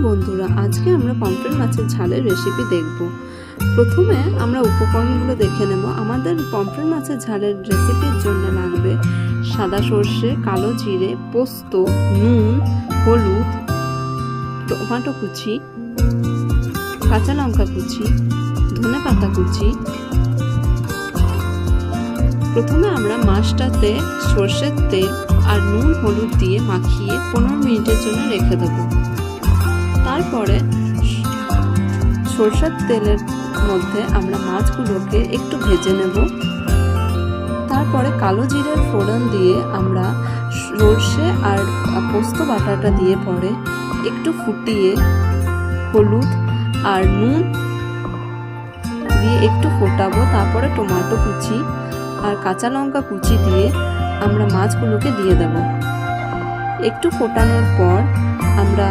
বন্ধুরা, আজকে আমরা পমফ্রেট মাছের ঝালের রেসিপি দেখব। প্রথমে আমরা উপকরণগুলো দেখে নেব। আমাদের পমফ্রেট মাছের ঝালের রেসিপির জন্য লাগবে সাদা সর্ষে, কালো জিরে, পোস্ত, নুন, হলুদ, টমেটো কুচি, কাঁচা লঙ্কা কুচি, ধনেপাতা কুচি। প্রথমে আমরা মাছটাতে সর্ষের তেল আর নুন হলুদ দিয়ে মাখিয়ে 15 মিনিটের জন্য রেখে দেবো। তারপরে সর্ষের তেলের মধ্যে আমরা মাছগুলোকে একটু ভেজে নেব। তারপরে কালো জিরের ফোড়ন দিয়ে আমরা সর্ষে আর পোস্ত বাটাটা দিয়ে পরে একটু ফুটিয়ে হলুদ আর নুন দিয়ে একটু ফোটাবো। তারপরে টমেটো কুচি আর কাঁচা লঙ্কা কুচি দিয়ে আমরা মাছগুলোকে দিয়ে দেব। একটু ফোটানোর পর আমরা